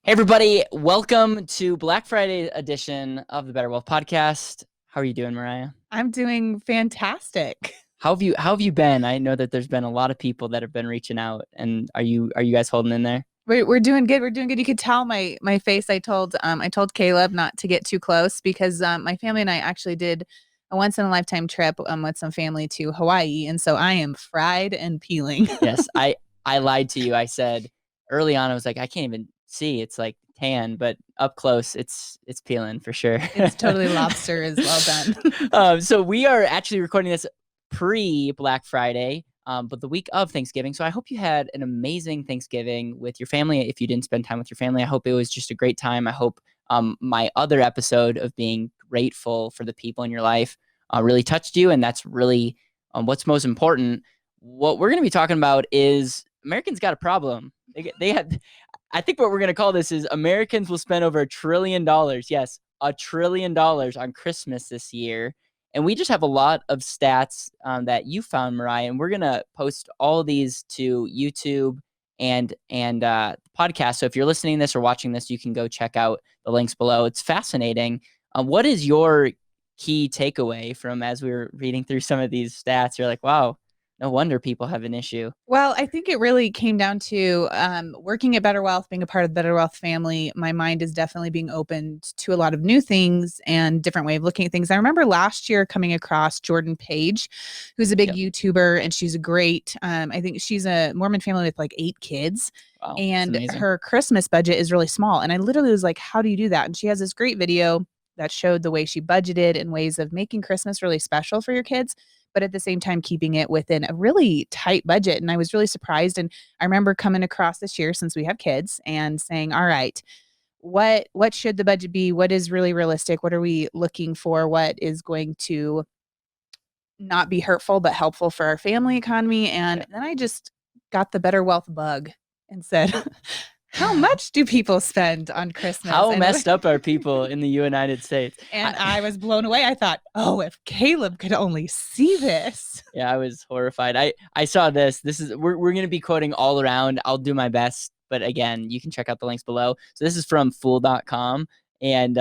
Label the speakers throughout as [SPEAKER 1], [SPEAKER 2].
[SPEAKER 1] Hey everybody, welcome to Black Friday edition of the BetterWealth podcast. How are you doing, Mariah?
[SPEAKER 2] I'm doing fantastic.
[SPEAKER 1] How have you been? I know that there's been a lot of people that have been reaching out, and are you guys holding in there?
[SPEAKER 2] We're doing good. We're doing good. You could tell my face. I told Caleb not to get too close because my family and I actually did a once in a lifetime trip with some family to Hawaii, and so I am fried and peeling.
[SPEAKER 1] Yes, I lied to you. I said early on I was like I can't even see. It's like tan, but up close it's peeling for sure.
[SPEAKER 2] It's totally lobster is well done.
[SPEAKER 1] So we are actually recording this pre Black Friday, but the week of Thanksgiving. So I hope you had an amazing Thanksgiving with your family. If you didn't spend time with your family, I hope it was just a great time. I hope my other episode of being grateful for the people in your life really touched you, and that's really what's most important. What we're going to be talking about is Americans got a problem. They have. I think what we're going to call this is Americans will spend over $1 trillion. Yes, $1 trillion on Christmas this year. And we just have a lot of stats that you found, Mariah, and we're gonna post all of these to YouTube and podcast. So if you're listening to this or watching this, you can go check out the links below. It's fascinating. What is your key takeaway from as we were reading through some of these stats? You're like, wow, no wonder people have an issue.
[SPEAKER 2] Well, I think it really came down to working at BetterWealth, being a part of the BetterWealth family. My mind is definitely being opened to a lot of new things and different way of looking at things. I remember last year coming across Jordan Page, who's a big
[SPEAKER 1] Yep.
[SPEAKER 2] YouTuber, and she's a great. I think she's a Mormon family with like 8 kids,
[SPEAKER 1] Wow, that's
[SPEAKER 2] and
[SPEAKER 1] amazing.
[SPEAKER 2] her Christmas budget is really small. And I literally was like, "How do you do that?" And she has this great video that showed the way she budgeted and ways of making Christmas really special for your kids, but at the same time keeping it within a really tight budget. And I was really surprised. And I remember coming across this year since we have kids and saying, all right, what should the budget be? What is really realistic? What are we looking for? What is going to not be hurtful but helpful for our family economy? And then I just got the better wealth bug and said, how
[SPEAKER 1] Yeah.
[SPEAKER 2] much do people spend on Christmas?
[SPEAKER 1] How messed up are people in the United States?
[SPEAKER 2] And I was blown away. I thought, oh, if Caleb could only see this.
[SPEAKER 1] Yeah, I was horrified. I saw this. This is we're gonna be quoting all around. I'll do my best, but again, you can check out the links below. So this is from Fool.com, and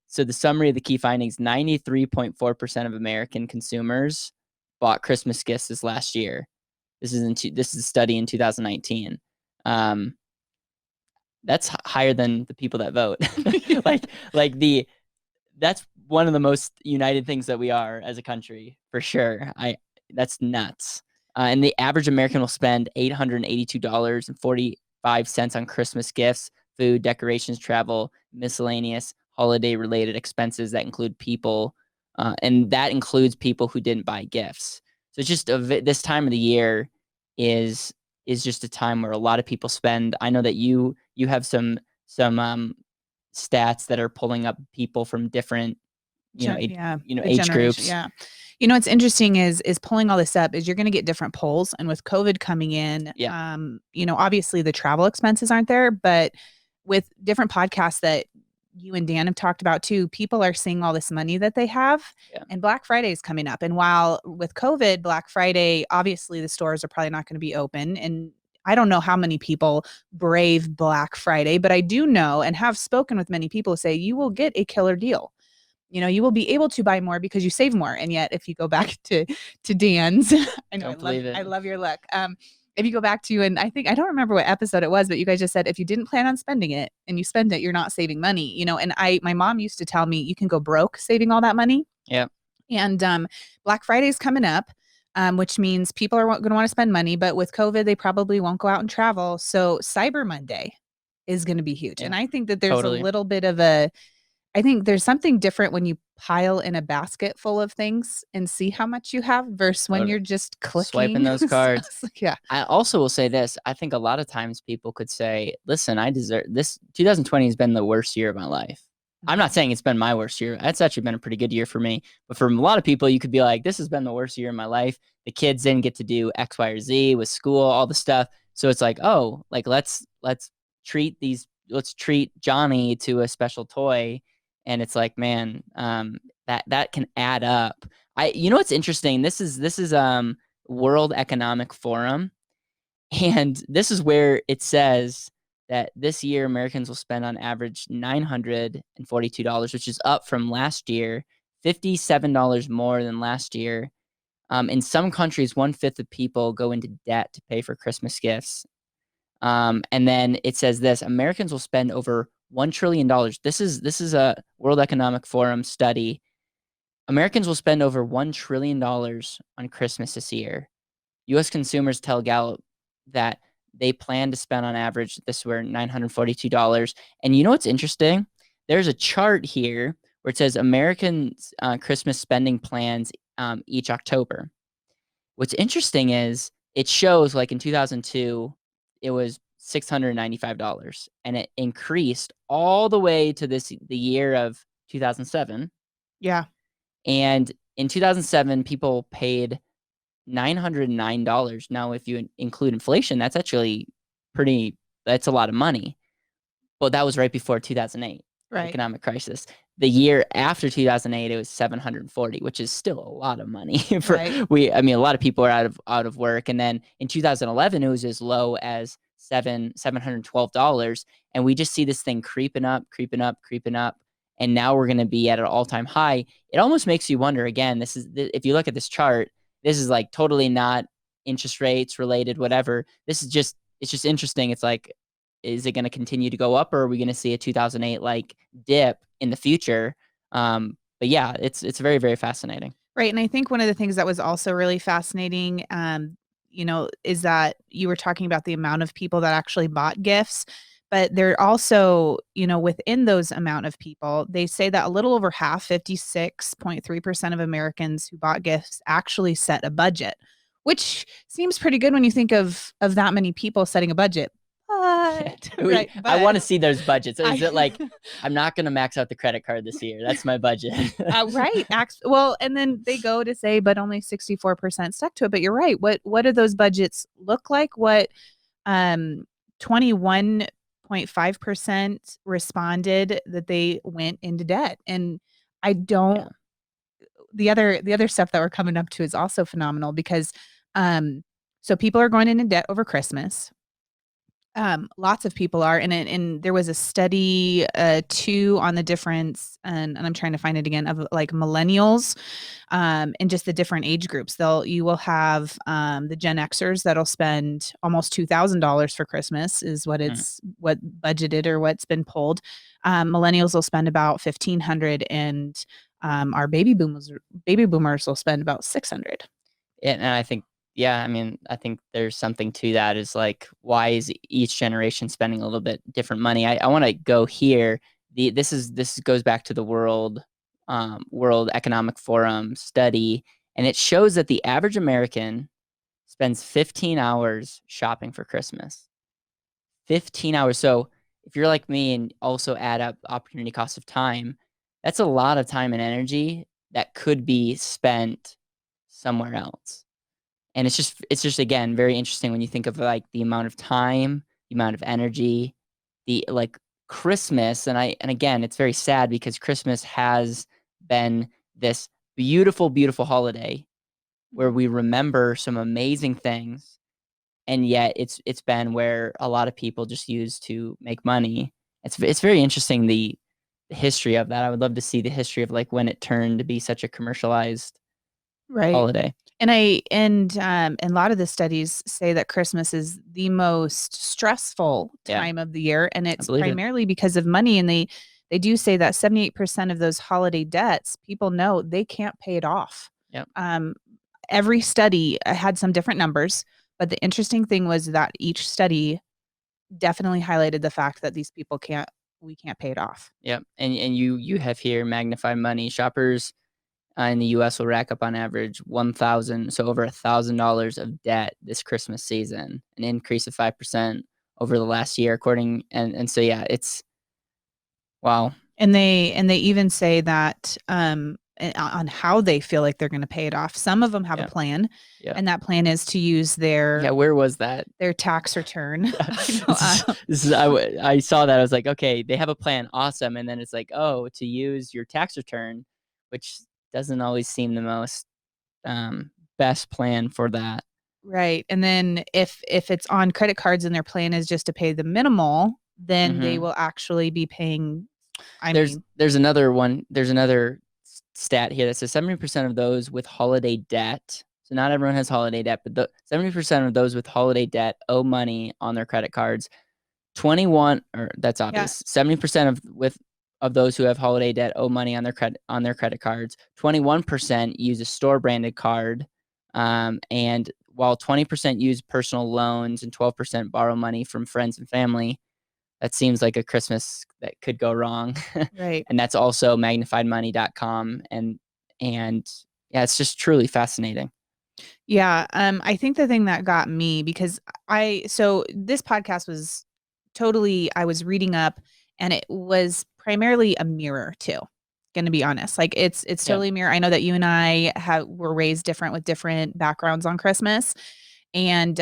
[SPEAKER 1] so the summary of the key findings: 93.4% of American consumers bought Christmas gifts this last year. This is a study in 2019. Um, that's higher than the people that vote. like like the that's one of the most united things that we are as a country for sure. I That's nuts. And the average American will spend $882.45 on Christmas gifts, food, decorations, travel, miscellaneous holiday related expenses that include people, and that includes people who didn't buy gifts. So it's just this time of the year is is just a time where a lot of people spend. I know that you have some stats that are pulling up people from different
[SPEAKER 2] Yeah, the
[SPEAKER 1] age
[SPEAKER 2] generation.
[SPEAKER 1] groups.
[SPEAKER 2] Yeah. What's interesting is pulling all this up is you're going to get different polls. And with COVID coming in,
[SPEAKER 1] Yeah.
[SPEAKER 2] obviously the travel expenses aren't there, but with different podcasts that you and Dan have talked about too, people are seeing all this money that they have,
[SPEAKER 1] Yeah.
[SPEAKER 2] and Black Friday is coming up. And while with COVID, Black Friday, obviously the stores are probably not going to be open. And I don't know how many people brave Black Friday, but I do know and have spoken with many people who say you will get a killer deal. You will be able to buy more because you save more. And yet, if you go back to Dan's, I know
[SPEAKER 1] Don't believe it.
[SPEAKER 2] I love your look. If you go back to, and I don't remember what episode it was, but you guys just said if you didn't plan on spending it and you spend it, you're not saving money. And my mom used to tell me you can go broke saving all that money.
[SPEAKER 1] Yeah.
[SPEAKER 2] And Black Friday is coming up, which means people are going to want to spend money. But with COVID, they probably won't go out and travel. So Cyber Monday is going to be huge.
[SPEAKER 1] Yeah.
[SPEAKER 2] And I think that there's a
[SPEAKER 1] Totally.
[SPEAKER 2] little bit of I think there's something different when you pile in a basket full of things and see how much you have versus when
[SPEAKER 1] Totally.
[SPEAKER 2] you're just
[SPEAKER 1] Swiping
[SPEAKER 2] clicking.
[SPEAKER 1] those cards.
[SPEAKER 2] Yeah.
[SPEAKER 1] I also will say this. I think a lot of times people could say, listen, I deserve this. 2020 has been the worst year of my life. I'm not saying it's been my worst year. It's actually been a pretty good year for me. But for a lot of people, you could be like, this has been the worst year of my life. The kids didn't get to do X, Y, or Z with school, all the stuff. So it's like, oh, like let's treat Johnny to a special toy. And it's like, man, that can add up. What's interesting? This is World Economic Forum, and this is where it says that this year Americans will spend on average $942, which is up from last year, $57 more than last year. In some countries, 1/5 of people go into debt to pay for Christmas gifts. And then it says this: Americans will spend over $1 trillion. This is a World Economic Forum study. Americans will spend over $1 trillion on Christmas this year. U.S. consumers tell Gallup that they plan to spend on average this year $942. And you know what's interesting? There's a chart here where it says Americans' Christmas spending plans each October. What's interesting is it shows like in 2002, it was $695, and it increased all the way to the year of 2007.
[SPEAKER 2] Yeah.
[SPEAKER 1] And in 2007, people paid $909. Now, if you include inflation, that's actually that's a lot of money. But that was right before 2008, the
[SPEAKER 2] Right.
[SPEAKER 1] economic crisis. The year after 2008, it was 740, which is still a lot of money for
[SPEAKER 2] Right.
[SPEAKER 1] I mean, a lot of people are out of work. And then in 2011, it was as low as $712. And we just see this thing creeping up, creeping up, creeping up. And now we're going to be at an all-time high. It almost makes you wonder again, if you look at this chart, this is like totally not interest rates related, whatever. It's just interesting. It's like, is it going to continue to go up, or are we going to see a 2008 like dip in the future? But yeah, it's very, very fascinating.
[SPEAKER 2] Right. And I think one of the things that was also really fascinating, is that you were talking about the amount of people that actually bought gifts. But they're also, within those amount of people, they say that a little over half, 56.3% of Americans who bought gifts actually set a budget, which seems pretty good when you think of that many people setting a budget. But, right.
[SPEAKER 1] I
[SPEAKER 2] But
[SPEAKER 1] want to see those budgets. Is it like,
[SPEAKER 2] I,
[SPEAKER 1] I'm not going to max out the credit card this year? That's my budget.
[SPEAKER 2] right. Well, and then they go to say, but only 64% stuck to it. But you're right. What do those budgets look like? What 21.5% responded that they went into debt. And I don't
[SPEAKER 1] Yeah.
[SPEAKER 2] the other stuff that we're coming up to is also phenomenal because so people are going into debt over Christmas. Lots of people are, and there was a study too on the difference, and I'm trying to find it again, of like millennials, and just the different age groups. You will have the Gen Xers that'll spend almost $2,000 for Christmas, is what budgeted or what's been pulled. Millennials will spend about 1,500, and our baby boomers will spend about 600.
[SPEAKER 1] And I think, yeah, I mean, I think there's something to that. Is like, why is each generation spending a little bit different money? I want to go here. This goes back to the World Economic Forum study, and it shows that the average American spends 15 hours shopping for Christmas. 15 hours. So if you're like me and also add up opportunity cost of time, that's a lot of time and energy that could be spent somewhere else. And it's just again very interesting when you think of like the amount of time, the amount of energy, the like Christmas. And again, it's very sad because Christmas has been this beautiful, beautiful holiday where we remember some amazing things, and yet it's been where a lot of people just use to make money. It's very interesting, the history of that. I would love to see the history of like when it turned to be such a commercialized
[SPEAKER 2] Right.
[SPEAKER 1] holiday.
[SPEAKER 2] And a lot of the studies say that Christmas is the most stressful
[SPEAKER 1] Yeah,
[SPEAKER 2] time of the year, and
[SPEAKER 1] I
[SPEAKER 2] it's
[SPEAKER 1] believe it.
[SPEAKER 2] primarily because of money. And they do say that 78% of those holiday debts, people know they can't pay it off.
[SPEAKER 1] Yep.
[SPEAKER 2] Every study had some different numbers, but the interesting thing was that each study definitely highlighted the fact that these people we can't pay it off.
[SPEAKER 1] Yep. And you have here magnified money. Shoppers in the U.S. will rack up on average 1,000, so over $1,000 of debt this Christmas season, an increase of 5% over the last year, according. And so yeah, it's wow.
[SPEAKER 2] And they even say that on how they feel like they're going to pay it off. Some of them have a
[SPEAKER 1] Yeah.
[SPEAKER 2] plan,
[SPEAKER 1] Yeah.
[SPEAKER 2] and that plan is to use
[SPEAKER 1] Yeah. Where was that?
[SPEAKER 2] their tax return.
[SPEAKER 1] Yeah.
[SPEAKER 2] I know,
[SPEAKER 1] I saw that. I was like, okay, they have a plan. Awesome. And then it's like, oh, to use your tax return, which doesn't always seem the most best plan for that.
[SPEAKER 2] Right. And then if it's on credit cards and their plan is just to pay the minimal, then they
[SPEAKER 1] Hmm.
[SPEAKER 2] will actually be paying, I
[SPEAKER 1] There's
[SPEAKER 2] mean,
[SPEAKER 1] there's another one. There's another stat here that says 70% of those with holiday debt. So not everyone has holiday debt, but 70% of those with holiday debt owe money on their credit cards. 21, or that's
[SPEAKER 2] yeah,
[SPEAKER 1] obvious. 70% of those who have holiday debt owe money on their credit cards. 21% use a store branded card, and while 20% use personal loans and 12% borrow money from friends and family. That seems like a Christmas that could go wrong.
[SPEAKER 2] right.
[SPEAKER 1] And that's also magnifiedmoney.com. And yeah, it's just truly fascinating.
[SPEAKER 2] Yeah, I think the thing that got me because so this podcast was totally I was reading up and it was primarily a mirror too. Going to be honest, like it's
[SPEAKER 1] Yeah.
[SPEAKER 2] totally a mirror. I know that you and I were raised different with different backgrounds on Christmas, and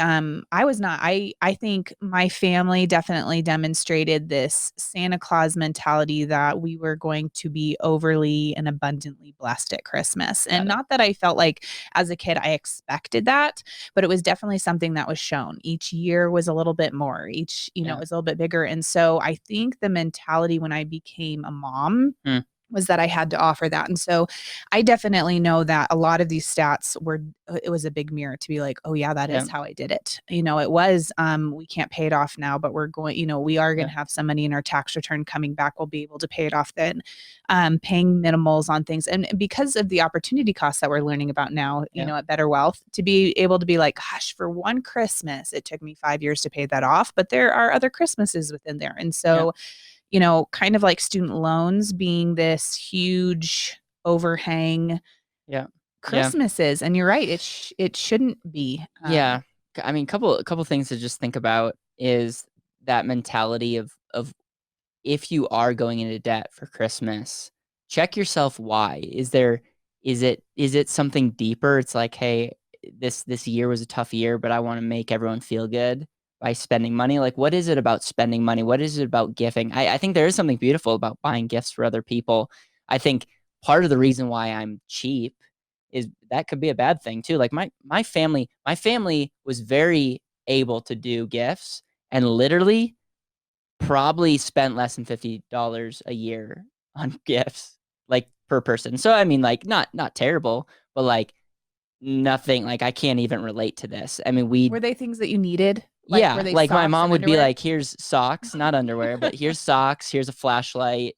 [SPEAKER 2] I was not. I think my family definitely demonstrated this Santa Claus mentality that we were going to be overly and abundantly blessed at Christmas, and
[SPEAKER 1] Got it.
[SPEAKER 2] not that I felt like as a kid I expected that, but it was definitely something that was shown. Each year was a little bit more. Each,
[SPEAKER 1] Yeah.
[SPEAKER 2] it was a little bit bigger, and so I think the mentality when I became a mom
[SPEAKER 1] Hmm.
[SPEAKER 2] was that I had to offer that. And so I definitely know that a lot of these stats it was a big mirror to be like, oh yeah, that
[SPEAKER 1] Yeah.
[SPEAKER 2] is how I did it. It was, we can't pay it off now, but we're going, we are going
[SPEAKER 1] Yeah.
[SPEAKER 2] to have some money in our tax return coming back. We'll be able to pay it off then. Paying minimals on things. And because of the opportunity costs that we're learning about now,
[SPEAKER 1] Yeah.
[SPEAKER 2] at BetterWealth, to be able to be like, gosh, for one Christmas, it took me 5 years to pay that off, but there are other Christmases within there. And
[SPEAKER 1] Yeah.
[SPEAKER 2] so kind of like student loans being this huge overhang
[SPEAKER 1] Yeah. Yeah.
[SPEAKER 2] Christmases. And you're right, it shouldn't be.
[SPEAKER 1] Yeah. I mean, couple things to just think about is that mentality of if you are going into debt for Christmas, check yourself why. Is it something deeper? It's like, hey, this year was a tough year, but I want to make everyone feel good by spending money. Like, what is it about spending money? What is it about gifting? I think there is something beautiful about buying gifts for other people. I think part of the reason why I'm cheap is that could be a bad thing too. Like my family was very able to do gifts and literally probably spent less than $50 a year on gifts, like per person. So I mean, like not terrible, but like nothing. Like I can't even relate to this. I mean, we
[SPEAKER 2] Were they things that you needed? Like were
[SPEAKER 1] yeah,
[SPEAKER 2] they
[SPEAKER 1] like my
[SPEAKER 2] socks
[SPEAKER 1] mom
[SPEAKER 2] and
[SPEAKER 1] would be
[SPEAKER 2] underwear?
[SPEAKER 1] like, "Here's socks, not underwear, but here's socks. Here's a flashlight."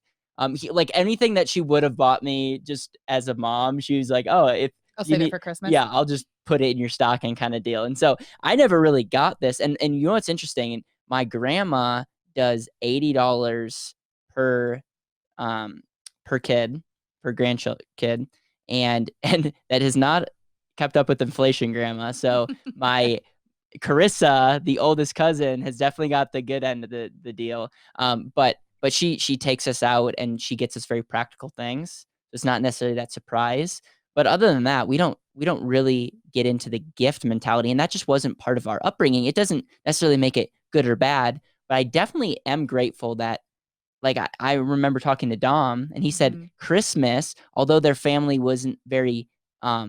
[SPEAKER 1] Like anything that she would have bought me just as a mom, she was like, "Oh, if
[SPEAKER 2] I'll
[SPEAKER 1] you
[SPEAKER 2] save it
[SPEAKER 1] need,
[SPEAKER 2] for Christmas.
[SPEAKER 1] yeah, I'll just put it in your stocking," kind of deal. And so I never really got this. And you know what's interesting? My grandma does $80 per um per kid, per grandchild kid, and that has not kept up with inflation, grandma. So my Carissa, the oldest cousin, has definitely got the good end of the deal. But she takes us out and she gets us very practical things. It's not necessarily that surprise. But other than that, we don't really get into the gift mentality, and that just wasn't part of our upbringing. It doesn't necessarily make it good or bad, but I definitely am grateful that like I remember talking to Dom and he said
[SPEAKER 2] Mhm.
[SPEAKER 1] Christmas, although their family wasn't very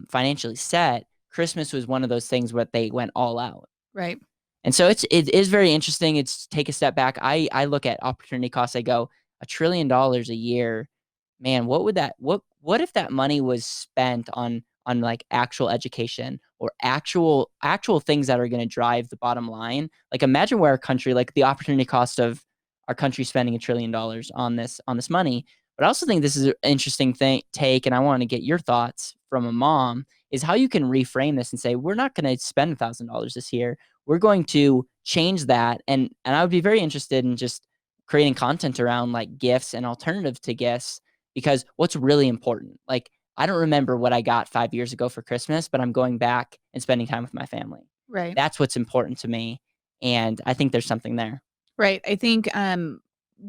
[SPEAKER 1] financially set, Christmas was one of those things where they went all out.
[SPEAKER 2] Right.
[SPEAKER 1] And so it is very interesting. It's take a step back. I look at opportunity costs. I go $1 trillion a year. Man, what if that money was spent on like actual education or actual things that are going to drive the bottom line? Like imagine where our country, like the opportunity cost of our country spending $1 trillion on this money. But I also think this is an interesting take, and I want to get your thoughts from a mom. Is how you can reframe this and say we're not going to spend $1,000 this year, we're going to change that. And I would be very interested in just creating content around like gifts and alternative to gifts because what's really important, like I don't remember what I got 5 years ago for Christmas, but I'm going back and spending time with my family.
[SPEAKER 2] Right.
[SPEAKER 1] That's what's important to me. And I think there's something there.
[SPEAKER 2] Right. I think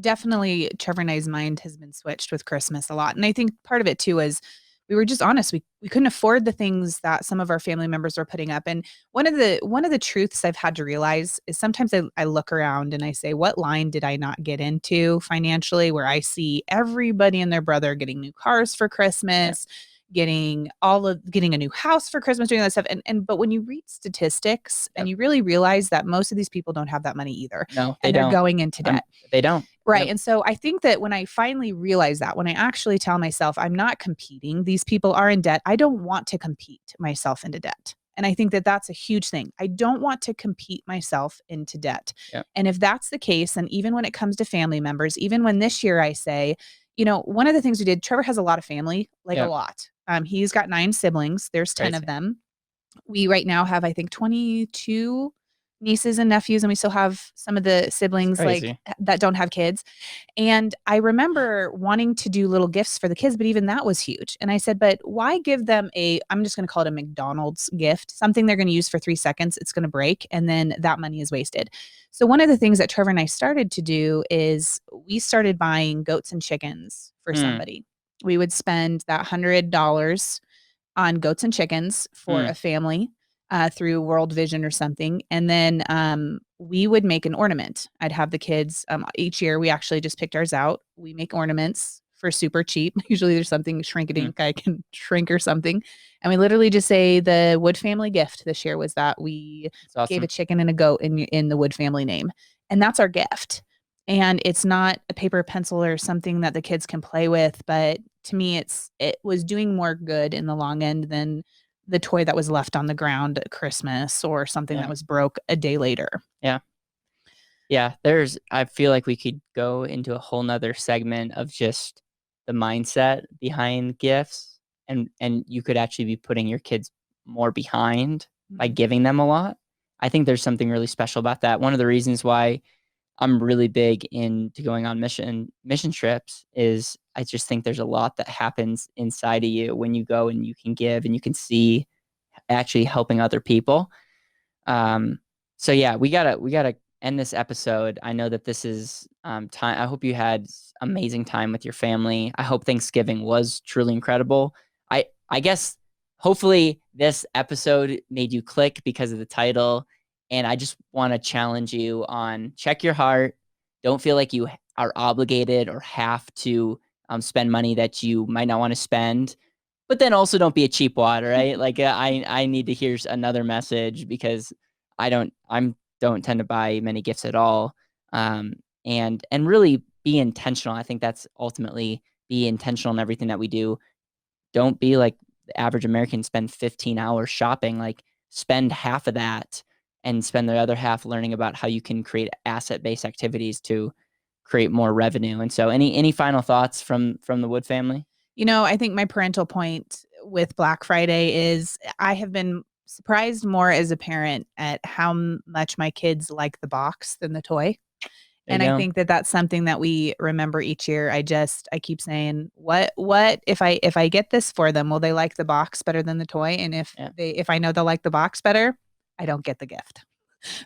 [SPEAKER 2] definitely Trevor and I's mind has been switched with Christmas a lot. And I think part of it too is we were just honest. We couldn't afford the things that some of our family members were putting up. And one of the truths I've had to realize is sometimes I look around and I say, what line did I not get into financially where I see everybody and their brother getting new cars for
[SPEAKER 1] Yeah.
[SPEAKER 2] Christmas? getting a new house for Christmas, doing that stuff. But when you read statistics and
[SPEAKER 1] Yep.
[SPEAKER 2] you really realize that most of these people don't have that money either.
[SPEAKER 1] No, they
[SPEAKER 2] And they're
[SPEAKER 1] don't.
[SPEAKER 2] going into debt.
[SPEAKER 1] They don't.
[SPEAKER 2] Right.
[SPEAKER 1] Yep.
[SPEAKER 2] And so I think that when I finally realize that, when I actually tell myself I'm not competing, these people are in debt, I don't want to compete myself into debt. And I think that that's a huge thing. I don't want to compete myself into debt.
[SPEAKER 1] Yep.
[SPEAKER 2] And if that's the case, and even when it comes to family members, even when this year I say, one of the things we did, Trevor has a lot of family, like a
[SPEAKER 1] Yep.
[SPEAKER 2] lot. He's got 9 siblings. There's 10 of
[SPEAKER 1] Crazy.
[SPEAKER 2] them. We right now have, I think, 22 nieces and nephews, and we still have some of the siblings
[SPEAKER 1] Crazy.
[SPEAKER 2] that don't have kids. And I remember wanting to do little gifts for the kids, but even that was huge. And I said, but why give them I'm just going to call it a McDonald's gift, something they're going to use for 3 seconds, it's going to break, and then that money is wasted. So one of the things that Trevor and I started to do is we started buying goats and chickens for somebody. We would spend that $100 on goats and chickens for a family through World Vision or something. And then we would make an ornament. I'd have the kids each year. We actually just picked ours out. We make ornaments for super cheap. Usually there's something shrink-a-dink I can shrink or something. And we literally just say the Wood family gift this year was that we gave a chicken and a goat in the Wood family name. And that's our gift. And it's not a paper pencil or something that the kids can play with, but to me, it was doing more good in the long end than the toy that was left on the ground at Christmas or something that was broke a day later.
[SPEAKER 1] Yeah. Yeah. I feel like we could go into a whole nother segment of just the mindset behind gifts, and you could actually be putting your kids more behind by giving them a lot. I think there's something really special about that. One of the reasons why I'm really big into going on mission trips is I just think there's a lot that happens inside of you when you go and you can give and you can see actually helping other people. So yeah, we gotta end this episode. I know that this is time. I hope you had amazing time with your family. I hope Thanksgiving was truly incredible. I guess hopefully this episode made you click because of the title. And I just want to challenge you on check your heart. Don't feel like you are obligated or have to spend money that you might not want to spend. But then also don't be a cheap wad, right? Like I need to hear another message because I don't tend to buy many gifts at all. And really be intentional. I think that's ultimately be intentional in everything that we do. Don't be like the average American, spend 15 hours shopping. Like spend half of that and spend the other half learning about how you can create asset-based activities to create more revenue. And so any final thoughts from the Wood family?
[SPEAKER 2] I think my parental point with Black Friday is I have been surprised more as a parent at how much my kids like the box than the toy. And I think that that's something that we remember each year. I keep saying, what if I get this for them, will they like the box better than the toy? And if I know they'll like the box better, I don't get the gift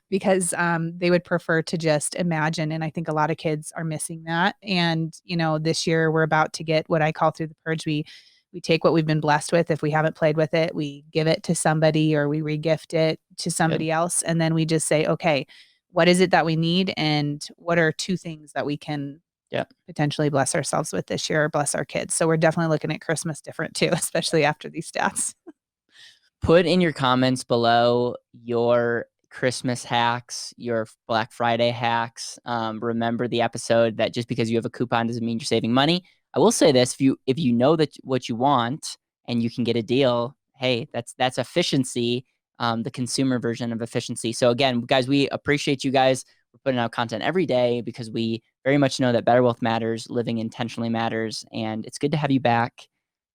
[SPEAKER 2] because they would prefer to just imagine. And I think a lot of kids are missing that. And, this year we're about to get what I call through the purge. We take what we've been blessed with. If we haven't played with it, we give it to somebody or we regift it to somebody else. And then we just say, okay, what is it that we need? And what are 2 things that we can potentially bless ourselves with this year or bless our kids? So we're definitely looking at Christmas different too, especially after these stats.
[SPEAKER 1] Put in your comments below your Christmas hacks, your Black Friday hacks. Remember the episode that just because you have a coupon doesn't mean you're saving money. I will say this, if you know that what you want and you can get a deal, hey, that's efficiency, the consumer version of efficiency. So again, guys, we appreciate you guys. We're putting out content every day because we very much know that BetterWealth matters, living intentionally matters, and it's good to have you back.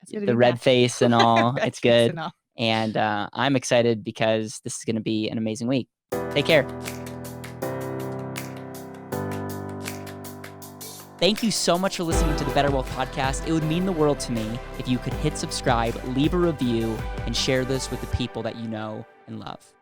[SPEAKER 1] The red face and all, it's good. And I'm excited because this is going to be an amazing week. Take care. Thank you so much for listening to the BetterWealth podcast. It would mean the world to me if you could hit subscribe, leave a review, and share this with the people that you know and love.